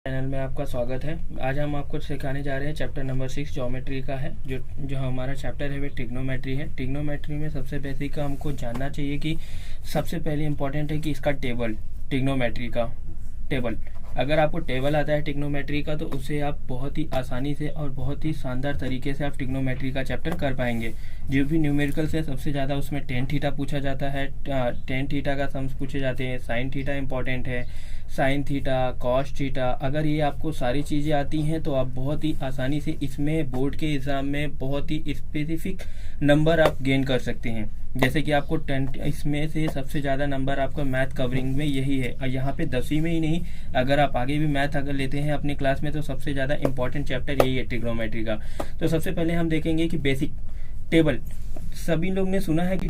Channel में आपका स्वागत है। आज हम आपको सिखाने जा रहे हैं चैप्टर नंबर 6 ज्योमेट्री का है। जो हमारा चैप्टर है वो ट्रिग्नोमेट्री है। ट्रिग्नोमेट्री में सबसे बेसिक का हमको जानना चाहिए कि सबसे पहले इम्पोर्टेंट है कि इसका टेबल, ट्रिग्नोमेट्री का टेबल। अगर आपको टेबल आता है ट्रिग्नोमेट्री का तो उससे आप बहुत ही आसानी से और बहुत ही शानदार तरीके से आप ट्रिग्नोमेट्री का चैप्टर कर पाएंगे। जो भी न्यूमेरिकल्स है सबसे ज़्यादा उसमें टेन थीटा पूछा जाता है, टेन थीटा का सम्स पूछे जाते हैं, साइन थीटा इंपॉर्टेंट है, साइन थीटा, कॉस थीटा। अगर ये आपको सारी चीज़ें आती हैं तो आप बहुत ही आसानी से इसमें बोर्ड के एग्ज़ाम में बहुत ही स्पेसिफिक नंबर आप गेन कर सकते हैं। जैसे कि आपको 10 इसमें से सबसे ज़्यादा नंबर आपका मैथ कवरिंग में यही है। और यहाँ पे 10वीं में ही नहीं, अगर आप आगे भी मैथ अगर लेते हैं अपनी क्लास में तो सबसे ज़्यादा इंपॉर्टेंट चैप्टर यही है ट्रिग्नोमेट्री का। तो सबसे पहले हम देखेंगे कि बेसिक टेबल। सभी लोग ने सुना है कि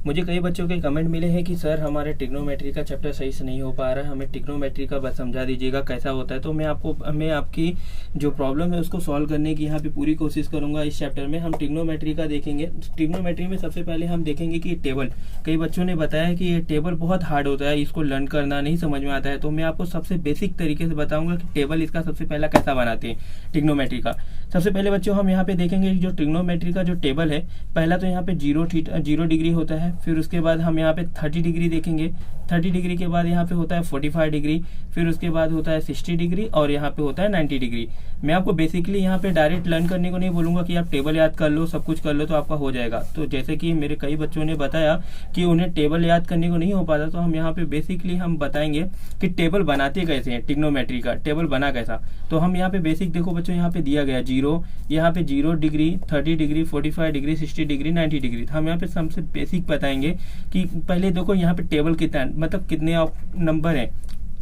मुझे कई बच्चों के कमेंट मिले हैं कि सर हमारे ट्रिग्नोमेट्री का चैप्टर सही से नहीं हो पा रहा है, हमें ट्रिग्नोमेट्री का बस समझा दीजिएगा कैसा होता है। तो मैं आपकी जो प्रॉब्लम है उसको सॉल्व करने की यहाँ पे पूरी कोशिश करूंगा। इस चैप्टर में हम ट्रिग्नोमेट्री का देखेंगे। ट्रिग्नोमेट्री में सबसे पहले हम देखेंगे कि टेबल। कई बच्चों ने बताया कि ये टेबल बहुत हार्ड होता है, इसको लर्न करना नहीं समझ में आता है। तो मैं आपको सबसे बेसिक तरीके से बताऊंगा कि टेबल इसका सबसे पहला कैसा बनाते हैं ट्रिग्नोमेट्री का। सबसे पहले बच्चों हम यहाँ पे देखेंगे जो ट्रिग्नोमेट्री का जो टेबल है, पहला तो यहाँ पे 0 डिग्री होता है। फिर उसके बाद हम यहाँ पे 30 डिग्री देखेंगे। 30 डिग्री के बाद यहाँ पे होता है 45 डिग्री। फिर उसके बाद होता है 60 डिग्री और यहाँ पे होता है 90 डिग्री। मैं आपको बेसिकली यहाँ पे डायरेक्ट लर्न करने को नहीं बोलूंगा कि आप टेबल याद कर लो, सब कुछ कर लो तो आपका हो जाएगा। तो जैसे कि मेरे कई बच्चों ने बताया कि उन्हें टेबल याद करने को नहीं हो पाता, तो हम यहाँ पे बेसिकली हम बताएंगे कि टेबल बनाते कैसे हैं, ट्रिग्नोमेट्री का टेबल बना कैसा। तो हम यहाँ पे बेसिक देखो बच्चों, यहाँ पे दिया गया 0, यहाँ पे 0 degree, 30 degree, 45 degree, 60 degree, 90 degree. हम यहाँ पे सबसे बेसिक बताएंगे कि पहले देखो यहाँ पे टेबल कितना, मतलब कितने नंबर है,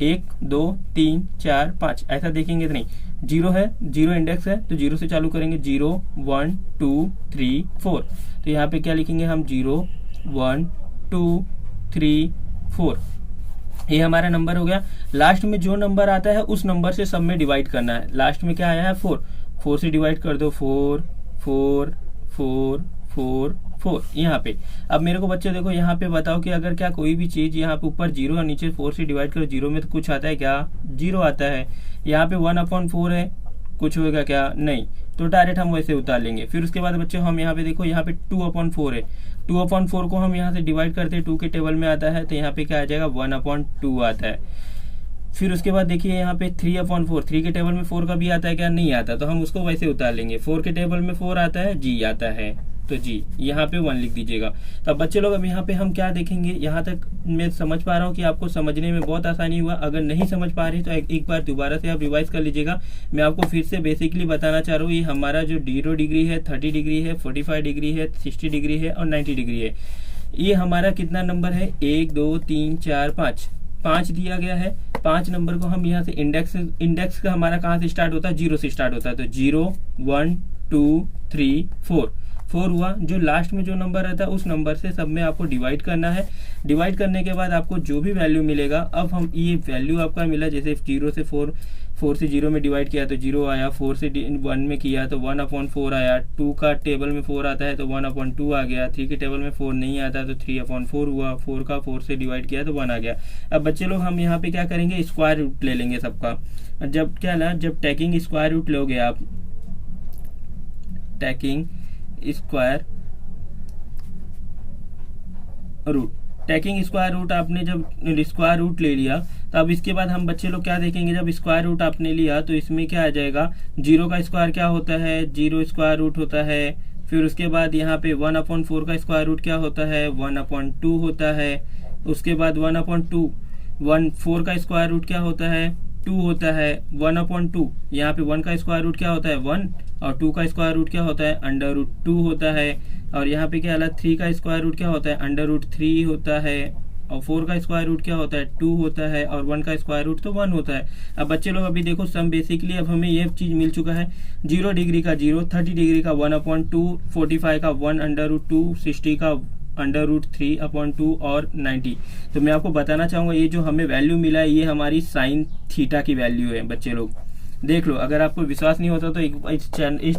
1 2 3 4 5 ऐसा देखेंगे तो नहीं। 0 है, 0 इंडेक्स है तो 0 से चालू करेंगे। 0 1 2 3 4। तो यहाँ पे क्या लिखेंगे हम, 0 1 2 3 4। ये हमारा नंबर हो गया। लास्ट में जो नंबर आता है उस नंबर से सब में डिवाइड करना है। लास्ट में क्या आया है, 4। 4 से डिवाइड कर दो, 4 4 4 4 4 यहाँ पे। अब मेरे को बच्चे देखो यहाँ पे बताओ कि अगर क्या कोई भी चीज यहाँ पे ऊपर 0 और नीचे 4 से डिवाइड करो, 0 में तो कुछ आता है क्या, 0 आता है। यहाँ पे 1/4 है, कुछ होगा क्या, नहीं। तो डायरेक्ट हम वैसे उतार लेंगे। फिर उसके बाद बच्चों हम यहाँ पे देखो, यहाँ पे 2/4 है। 2/4 को हम यहाँ से डिवाइड करते हैं, 2 के टेबल में आता है तो यहाँ पे क्या आ जाएगा, 1/2 आता है। फिर उसके बाद देखिए यहाँ पे 3/4, 3 के टेबल में 4 का भी आता है क्या, नहीं आता, तो हम उसको वैसे उतार लेंगे। 4 के टेबल में 4 आता है, जी आता है, तो जी यहाँ पे 1 लिख दीजिएगा। तो बच्चे लोग अब यहाँ पे हम क्या देखेंगे, यहाँ तक मैं समझ पा रहा हूँ कि आपको समझने में बहुत आसानी हुआ। अगर नहीं समझ पा रहे तो एक बार दोबारा से आप रिवाइज कर लीजिएगा। मैं आपको फिर से बेसिकली बताना चाह रहा हूँ, ये हमारा जो 0 डिग्री है, 30 डिग्री है, 45 डिग्री है, 60 डिग्री है और 90 डिग्री है। ये हमारा कितना नंबर है, 1 2 3 4 5 दिया गया है। 5 नंबर को हम यहाँ से इंडेक्स का हमारा कहाँ से स्टार्ट होता है, 0 से स्टार्ट होता है। तो 0 1 2 3 4 हुआ। जो लास्ट में जो नंबर रहता है उस नंबर से सब में आपको डिवाइड करना है। डिवाइड करने के बाद आपको जो भी वैल्यू मिलेगा, अब हम ये वैल्यू आपका मिला, जैसे 0 से 4 से 0 में डिवाइड किया तो 0 आया, 4 से 1 में किया तो 1/4 आया, 2 का टेबल में 4 आता है तो 1/2 आ गया, 3 के टेबल में 4 नहीं आता तो 3/4 हुआ, 4 का 4 से डिवाइड किया तो 1 आ गया। अब बच्चे लोग हम यहाँ पे क्या करेंगे, स्क्वायर रूट ले लेंगे सबका। जब क्या ना, जब टैकिंग स्क्वायर रूट लोगे आप, टैकिंग स्क्वायर रूट आपने जब स्क्वायर रूट ले लिया तो अब इसके बाद हम बच्चे लोग क्या देखेंगे, जब स्क्वायर रूट आपने लिया तो इसमें क्या आ जाएगा, 0 का स्क्वायर क्या होता है, 0 स्क्वायर रूट होता है। फिर उसके बाद यहाँ पे 1/4 का स्क्वायर रूट क्या होता है, 1/2 होता है। उसके बाद 4 का स्क्वायर रूट क्या होता है, 2 होता है, 1/2। यहाँ पे 1 का स्क्वायर रूट क्या होता है, 1, और 2 का स्क्वायर रूट क्या होता है, √2 होता है। और यहाँ पे क्या है, 3 का स्क्वायर रूट क्या होता है, √3 होता है। और 4 का स्क्वायर रूट क्या होता है, 2 होता है। और 1 का स्क्वायर रूट तो 1 होता है। अब बच्चे लोग अभी देखो सम बेसिकली अब हमें ये चीज मिल चुका है, 0 डिग्री का 0, 30 डिग्री का 1/2, 45 का 1/2, 60 का √3/2 और 90। तो मैं आपको बताना चाहूंगा ये जो हमें वैल्यू मिला है ये हमारी साइन थीटा की वैल्यू है बच्चे लोग। देख लो। अगर आपको विश्वास नहीं होता तो इस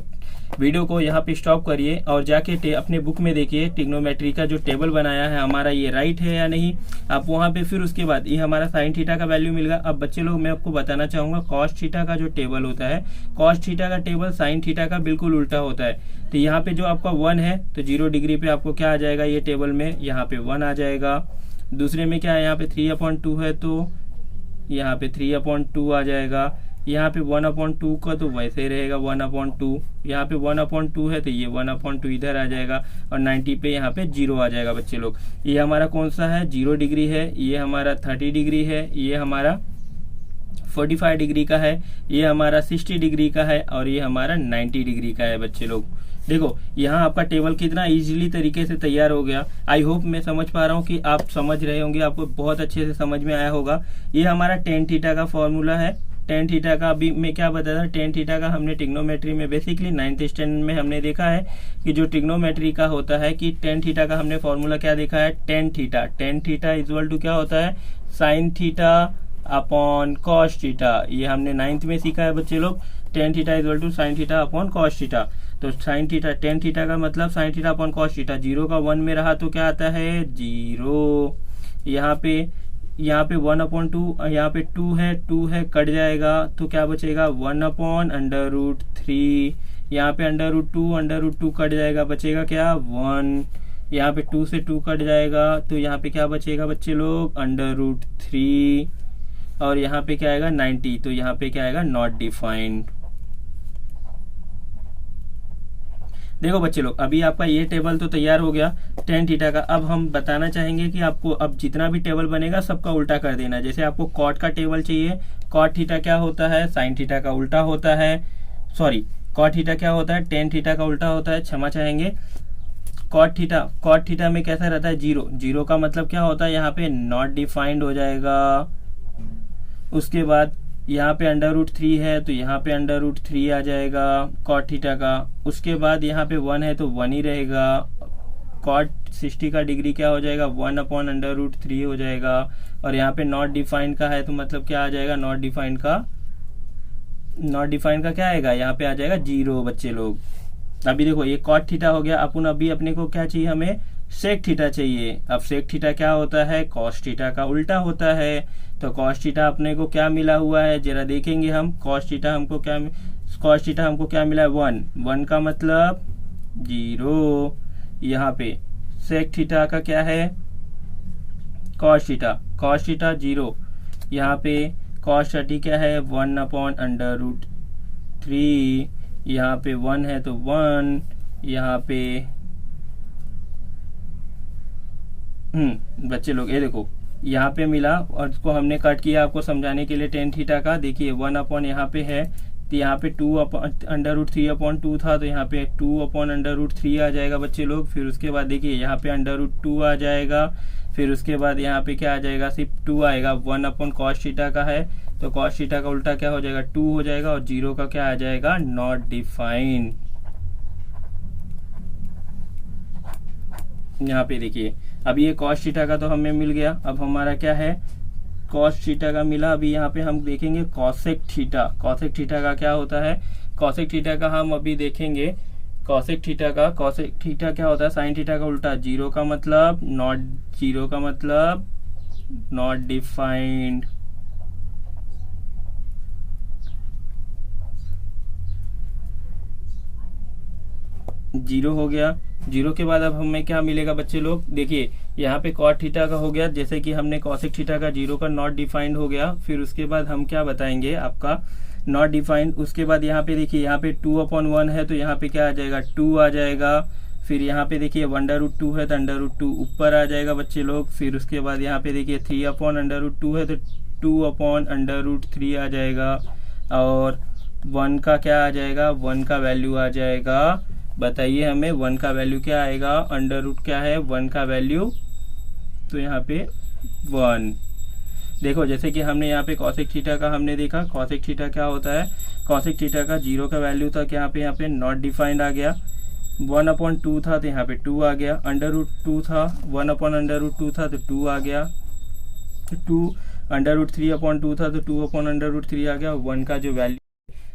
वीडियो को यहाँ पे स्टॉप करिए और जाके अपने बुक में देखिए ट्रिग्नोमेट्री का जो टेबल बनाया है हमारा, ये राइट है या नहीं। आप वहाँ पे फिर उसके बाद ये हमारा साइन थीटा का वैल्यू मिल गया। अब बच्चे लोग मैं आपको बताना चाहूंगा कॉस थीटा का जो टेबल होता है, कॉस थीटा का टेबल साइन थीटा का बिल्कुल उल्टा होता है। तो यहाँ पे जो आपका 1 है तो 0 डिग्री पे आपको क्या आ जाएगा, ये टेबल में यहाँ पे 1 आ जाएगा। दूसरे में क्या है, यहाँ पे 3/2 है तो यहाँ पे 3/2 आ जाएगा। यहाँ पे 1/2 का तो वैसे ही रहेगा 1/2। यहाँ पे 1/2 है तो ये 1/2 इधर आ जाएगा और 90 पे यहाँ पे 0 आ जाएगा बच्चे लोग। ये हमारा कौन सा है, 0 डिग्री है, ये हमारा 30 डिग्री है, ये हमारा 45 डिग्री का है, ये हमारा 60 डिग्री का है और ये हमारा 90 डिग्री का है बच्चे लोग। देखो यहाँ आपका टेबल कितना इजीली तरीके से तैयार हो गया। आई होप मैं समझ पा रहा हूँ कि आप समझ रहे होंगे, आपको बहुत अच्छे से समझ में आया होगा। ये हमारा टेन थीटा का फॉर्मूला है। टेन थीटा का अभी मैं क्या बताया था, टेन थीटा का हमने ट्रिग्नोमेट्री में बेसिकली 9th स्टैंडर्ड में हमने देखा है कि जो ट्रिग्नोमेट्री का होता है कि टेन थीटा का हमने फॉर्मूला क्या देखा है, टेन थीटा इक्वल टू क्या होता है, sine theta upon cos theta. ये हमने 9th में सीखा है बच्चे लोग। Tan theta equal to sine theta upon cos theta. तो साइन थीटा टेन थीटा का मतलब sine theta upon cos theta. 0 का 1 में रहा तो क्या आता है, 0। यहाँ पे 1/2, यहाँ पे 2 है कट जाएगा तो क्या बचेगा, 1/√3। यहाँ पे √2 कट जाएगा, बचेगा क्या, 1। यहाँ पे 2 से 2 कट जाएगा तो यहाँ पे क्या बचेगा बच्चे लोग, √3। और यहाँ पे क्या आएगा, 90। तो यहाँ पे क्या आएगा, नॉट डिफाइंड। देखो बच्चे लोग अभी आपका ये टेबल तो तैयार हो गया टेन थीटा का। अब हम बताना चाहेंगे कि आपको अब जितना भी टेबल बनेगा सबका उल्टा कर देना। जैसे आपको कॉट का टेबल चाहिए, कॉट थीटा क्या होता है, साइन थीटा का उल्टा होता है। सॉरी, कॉट थीटा क्या होता है, टेन थीटा का उल्टा होता है, क्षमा चाहेंगे। कॉट थीटा में कैसा रहता है, 0 का मतलब क्या होता है, यहाँ पे नॉट डिफाइंड हो जाएगा। उसके बाद यहाँ पे √3 है तो यहाँ पे √3 आ जाएगा कॉट थीटा का। उसके बाद यहाँ पे 1 है तो 1 ही रहेगा। कॉट 60 का डिग्री क्या हो जाएगा, 1/√3 हो जाएगा। और यहाँ पे नॉट डिफाइंड का है तो मतलब क्या आ जाएगा, नॉट डिफाइंड का क्या आएगा, यहाँ पे आ जाएगा 0 बच्चे लोग। अभी देखो ये कॉट थीटा हो गया। अपन अभी अपने को क्या चाहिए, हमें सेक थीटा चाहिए। अब सेक थीटा क्या होता है, कॉस थीटा का उल्टा होता है। तो कॉस थीटा अपने को क्या मिला हुआ है, जरा देखेंगे हम। कॉस थीटा हमको क्या मिला है, 1 का मतलब 0। यहाँ पे सेक थीटा का क्या है, कॉस थीटा 0। यहाँ पे कॉस 30 क्या है, 1/√3। यहाँ पे 1 है तो 1। यहाँ पे बच्चे लोग ये देखो यहाँ पे मिला और इसको हमने कट किया आपको समझाने के लिए टेन थीटा का। देखिए 1 यहाँ पे है तो यहाँ पे 2/√3/2 था तो यहाँ पे 2/√3 आ जाएगा बच्चे लोग। फिर उसके बाद देखिए यहाँ पे √2 आ जाएगा। फिर उसके बाद यहाँ पे क्या आ जाएगा, सिर्फ 2 आएगा। 1/cos थीटा का है तो cos थीटा का उल्टा क्या हो जाएगा, 2 हो जाएगा। और 0 का क्या आ जाएगा, नॉट डिफाइंड। यहाँ पे देखिए अब ये cos थीटा का तो हमें मिल गया। अब हमारा क्या है, cos थीटा का मिला। अभी यहाँ पे हम देखेंगे cosec थीटा। cosec थीटा का क्या होता है, cosec थीटा का हम अभी देखेंगे। cosec थीटा क्या होता है, sin थीटा का उल्टा। 0 का मतलब नॉट डिफाइंड। जीरो हो गया। 0 के बाद अब हमें क्या मिलेगा बच्चे लोग, देखिए यहाँ पे cot थीटा का हो गया, जैसे कि हमने cosec थीटा का 0 का नॉट डिफाइंड हो गया। फिर उसके बाद हम क्या बताएंगे, आपका नॉट डिफाइंड। उसके बाद यहाँ पे देखिए यहाँ पे 2/1 है तो यहाँ पे क्या आ जाएगा, 2 आ जाएगा। फिर यहाँ पे देखिए 1/2 है तो √2 ऊपर आ जाएगा बच्चे लोग। फिर उसके बाद यहाँ पे देखिए 3/√2 है तो 2/√3 आ जाएगा। और 1 का क्या आ जाएगा, 1 का वैल्यू आ जाएगा। बताइए हमें 1 का वैल्यू क्या आएगा, √ क्या है 1 का वैल्यू, तो यहाँ पे 1। देखो जैसे कि हमने यहाँ पे cosec थीटा का हमने देखा, cosec थीटा क्या होता है, cosec थीटा का 0 का वैल्यू था, यहाँ पे नॉट डिफाइंड आ गया। 1/2 था तो यहाँ पे 2 आ गया। √2 था, 1/√2 था तो 2 आ गया। 2 √3/2 था तो 2/√3 आ गया। 1 का जो वैल्यू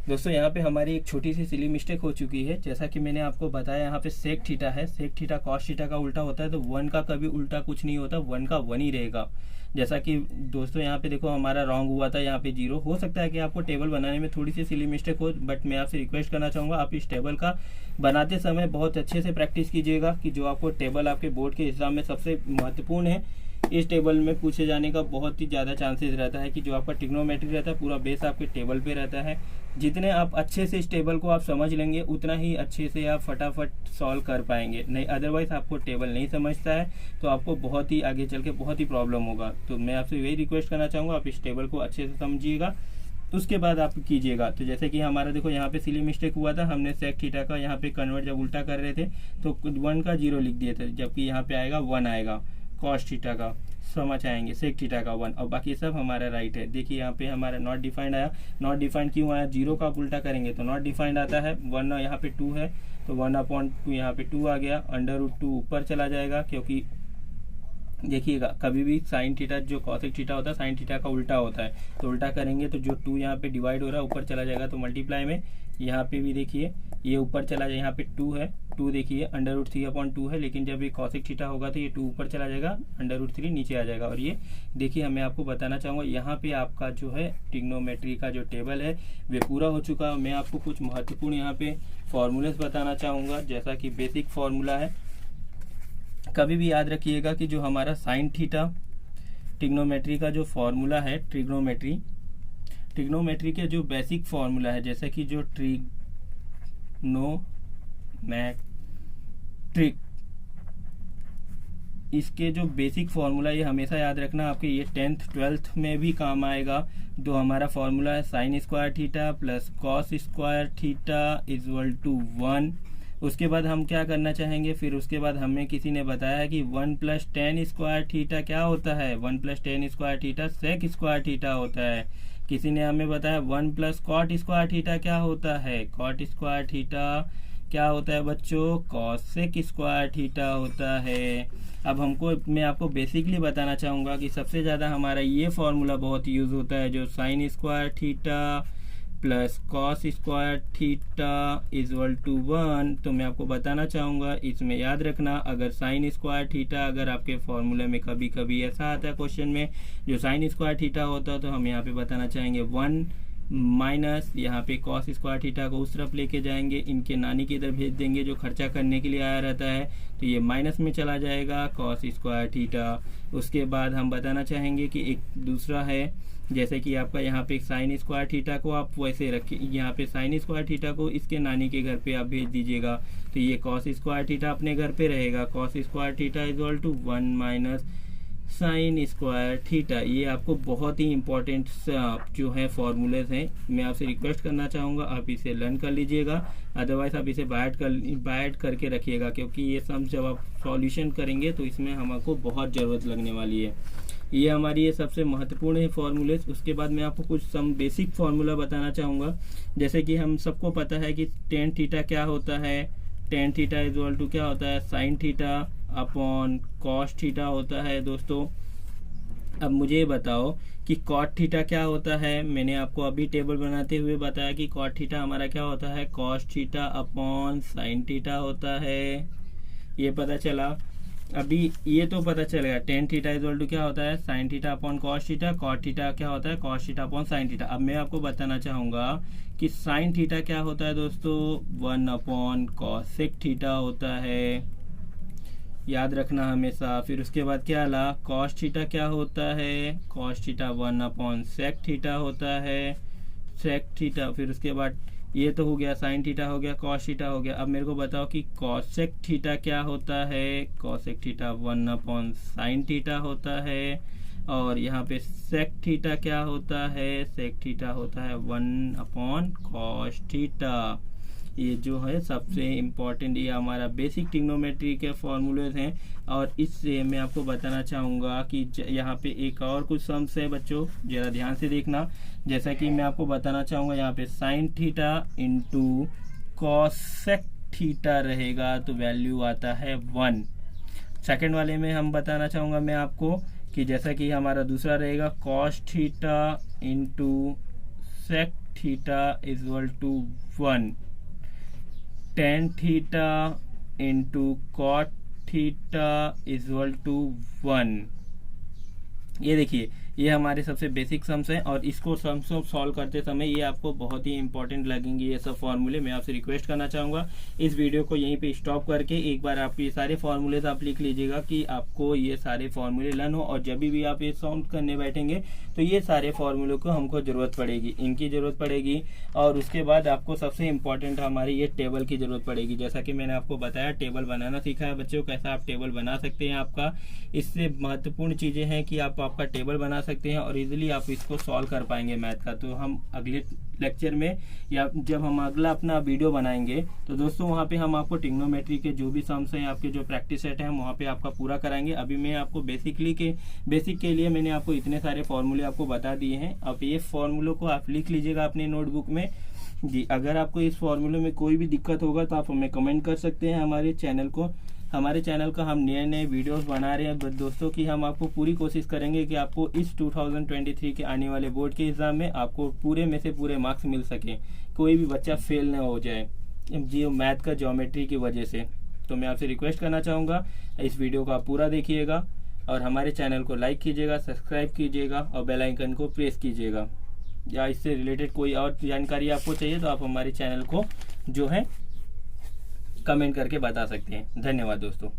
दोस्तों यहाँ पे हमारी एक छोटी सी सिली मिस्टेक हो चुकी है। जैसा कि मैंने आपको बताया, यहाँ पे सेक थीटा है, सेक थीटा कॉस थीटा का उल्टा होता है, तो 1 का कभी उल्टा कुछ नहीं होता, 1 का 1 ही रहेगा। जैसा कि दोस्तों यहाँ पे देखो हमारा रॉन्ग हुआ था, यहाँ पे 0। हो सकता है कि आपको टेबल बनाने में थोड़ी सी सिली मिस्टेक हो, बट मैं आपसे रिक्वेस्ट करना चाहूँगा आप इस टेबल का बनाते समय बहुत अच्छे से प्रैक्टिस कीजिएगा कि जो आपको टेबल आपके बोर्ड के एग्जाम में सबसे महत्वपूर्ण है, इस टेबल में पूछे जाने का बहुत ही ज़्यादा चांसेस रहता है कि जो आपका ट्रिग्नोमेट्री रहता है पूरा बेस आपके टेबल पे रहता है। जितने आप अच्छे से इस टेबल को आप समझ लेंगे उतना ही अच्छे से आप फटाफट सॉल्व कर पाएंगे। नहीं अदरवाइज आपको टेबल नहीं समझता है तो आपको बहुत ही आगे चल के बहुत ही प्रॉब्लम होगा। तो मैं आपसे यही रिक्वेस्ट करना चाहूँगा आप इस टेबल को अच्छे से समझिएगा, उसके बाद आप कीजिएगा। तो जैसे कि हमारा देखो यहाँ पे सिली मिस्टेक हुआ था, हमने सेक थीटा का यहाँ पे कन्वर्ट जब उल्टा कर रहे थे तो 1 का 0 लिख दिए थे, जबकि यहाँ पे आएगा 1 आएगा कॉस थीटा का, समझ आएंगे, सेक थीटा का 1, और बाकी सब हमारा राइट है। देखिए यहाँ पे हमारा नॉट डिफाइंड आया, नॉट डिफाइंड क्यों आया, 0 का उल्टा करेंगे तो नॉट डिफाइंड आता है। 1 यहाँ पे 2 है तो 1/2 यहाँ पे 2 आ गया, √2 ऊपर चला जाएगा, क्योंकि देखिएगा कभी भी साइन थीटा जो कॉसेक थीटा होता है साइन थीटा का उल्टा होता है, तो उल्टा करेंगे तो जो 2 यहाँ पे डिवाइड हो रहा है ऊपर चला जाएगा, तो मल्टीप्लाई में यहाँ पे भी देखिए ये ऊपर चला जाए, यहाँ पे 2 है, 2 देखिए √3/2 है, लेकिन जब ये कॉसेक थीटा होगा तो ये 2 ऊपर चला जाएगा, √3 नीचे आ जाएगा। और ये देखिए मैं आपको बताना चाहूँगा यहाँ पे आपका जो है ट्रिग्नोमेट्री का जो टेबल है वे पूरा हो चुका है। मैं आपको कुछ महत्वपूर्ण यहाँ पे फॉर्मूलेस बताना चाहूँगा, जैसा कि बेसिक फॉर्मूला है। कभी भी याद रखिएगा कि जो हमारा साइन थीटा ट्रिग्नोमेट्री का जो फॉर्मूला है, ट्रिग्नोमेट्री के जो बेसिक फॉर्मूला है, जैसे कि जो ट्रिग्नोमेट्रिक, इसके जो बेसिक फॉर्मूला ये हमेशा याद रखना, आपके ये 10th 12th में भी काम आएगा। जो हमारा फॉर्मूला है sine square theta plus cos square theta equal to 1। उसके बाद हम क्या करना चाहेंगे, फिर उसके बाद हमें किसी ने बताया कि 1 + tan स्क्वायर थीटा क्या होता है, 1 + tan square theta sec square theta होता है। किसी ने हमें बताया 1 + cot स्क्वायर थीटा क्या होता है, cot स्क्वायर थीटा क्या होता है बच्चों, cosec स्क्वायर थीटा होता है। अब मैं आपको बेसिकली बताना चाहूँगा कि सबसे ज़्यादा हमारा ये फॉर्मूला बहुत यूज़ होता है, जो sine square theta plus cos square theta equal to 1। तो मैं आपको बताना चाहूँगा इसमें याद रखना, अगर साइन स्क्वायर थीटा अगर आपके फॉर्मूले में कभी कभी ऐसा आता है क्वेश्चन में जो साइन स्क्वायर थीटा होता है, तो हम यहाँ पे बताना चाहेंगे 1 माइनस यहाँ पे कॉस स्क्वायर थीटा को उस तरफ लेके जाएंगे, इनके नानी की इधर भेज देंगे जो खर्चा करने के लिए आया रहता है, तो ये माइनस में चला जाएगा कॉस स्क्वायर थीटा। उसके बाद हम बताना चाहेंगे कि एक दूसरा है, जैसे कि आपका यहाँ पे साइन स्क्वायर थीटा को आप वैसे रखिए, यहाँ पे साइन स्क्वायर थीटा को इसके नानी के घर पे आप भेज दीजिएगा, तो ये कॉस स्क्वायर थीटा अपने घर पे रहेगा, cos square theta equal to 1 minus sine square theta. ये आपको बहुत ही इंपॉर्टेंट जो है फॉर्मूलेज हैं, मैं आपसे रिक्वेस्ट करना चाहूँगा आप इसे लर्न कर लीजिएगा, अदरवाइज आप इसे बाइट करके रखिएगा, क्योंकि ये सब जब आप सॉल्यूशन करेंगे तो इसमें हमको बहुत ज़रूरत लगने वाली है। ये हमारी ये सबसे महत्वपूर्ण है फॉर्मूलेज। उसके बाद मैं आपको कुछ सम बेसिक फार्मूला बताना चाहूँगा, जैसे कि हम सबको पता है कि टेन थीटा क्या होता है, टेन थीटा इक्वल टू क्या होता है, sine theta upon cos theta होता है दोस्तों। अब मुझे बताओ कि कॉट थीटा क्या होता है। मैंने आपको अभी टेबल बनाते हुए बताया कि कॉट थीटा हमारा क्या होता है, cos theta upon sine theta होता है, ये पता चला। अभी ये तो पता चल गया टेन थीटा इक्वल टू क्या होता है, sine theta upon cos theta, cot theta क्या होता है, cos theta upon sine theta. अब मैं आपको बताना चाहूँगा कि साइन थीटा क्या होता है दोस्तों, 1 अपॉन कॉसेक थीटा होता है, याद रखना हमेशा। फिर उसके बाद क्या आला, कॉस थीटा क्या होता है, cos theta 1 upon sec theta होता है, सेक थीटा। फिर उसके बाद ये तो हो गया, साइन थीटा हो गया, कॉस थीटा हो गया। अब मेरे को बताओ कि कॉसेक थीटा क्या होता है, cosec theta 1 upon sine theta होता है, और यहाँ पे सेक थीटा क्या होता है, सेक थीटा होता है 1 अपॉन कॉस थीटा। ये जो है सबसे इम्पॉर्टेंट, ये हमारा बेसिक ट्रिग्नोमेट्री के फॉर्मूलेज हैं। और इससे मैं आपको बताना चाहूँगा कि यहाँ पे एक और कुछ सम्स है बच्चों, ज़रा ध्यान से देखना। जैसा कि मैं आपको बताना चाहूँगा यहाँ पे sine theta into cosec theta रहेगा तो वैल्यू आता है 1। सेकेंड वाले में हम बताना चाहूँगा मैं आपको कि जैसा कि हमारा दूसरा रहेगा cos theta into sec theta equal to 1, tan theta into cot theta equal to 1। ये देखिए, ये हमारे सबसे बेसिक सम्स हैं और इसको सम्स को सॉल्व करते समय ये आपको बहुत ही इंपॉर्टेंट लगेंगे ये सब फॉर्मूले। मैं आपसे रिक्वेस्ट करना चाहूँगा इस वीडियो को यहीं पे स्टॉप करके एक बार आप ये सारे फॉर्मूलेज आप लिख लीजिएगा कि आपको ये सारे फॉर्मूले लर्न हो, और जब भी आप ये सॉल्व करने बैठेंगे तो ये सारे फॉर्मूलों को हमको ज़रूरत पड़ेगी, इनकी ज़रूरत पड़ेगी। और उसके बाद आपको सबसे इम्पॉर्टेंट हमारी ये टेबल की ज़रूरत पड़ेगी। जैसा कि मैंने आपको बताया, टेबल बनाना सीखा है बच्चों, कैसा आप टेबल बना सकते हैं। आपका इससे महत्वपूर्ण चीज़ें हैं कि आप आपका टेबल बना सकते हैं और इजीली आप इसको सॉल्व कर पाएंगे मैथ का। तो हम अगले लेक्चर में या जब हम अगला अपना वीडियो बनाएंगे तो दोस्तों वहाँ पे हम आपको ट्रिग्नोमेट्री के जो भी सम्स हैं, आपके जो प्रैक्टिस सेट है, हम वहाँ पे आपका पूरा कराएंगे। अभी मैं आपको बेसिक के लिए मैंने आपको इतने सारे फॉर्मूले आपको बता दिए हैं। अब ये फॉर्मूलों को आप लिख लीजिएगा अपने नोटबुक में जी। अगर आपको इस फॉर्मूले में कोई भी दिक्कत होगा तो आप हमें कमेंट कर सकते हैं। हमारे चैनल का हम नए वीडियोस बना रहे हैं दोस्तों कि हम आपको पूरी कोशिश करेंगे कि आपको इस 2023 के आने वाले बोर्ड के एग्जाम में आपको पूरे में से पूरे मार्क्स मिल सके, कोई भी बच्चा फेल न हो जाए जी मैथ का ज्योमेट्री की वजह से। तो मैं आपसे रिक्वेस्ट करना चाहूँगा इस वीडियो को आप पूरा देखिएगा और हमारे चैनल को लाइक कीजिएगा, सब्सक्राइब कीजिएगा और बेल आइकन को प्रेस कीजिएगा। या इससे रिलेटेड कोई और जानकारी आपको चाहिए तो आप हमारे चैनल को जो है कमेंट करके बता सकते हैं। धन्यवाद दोस्तों।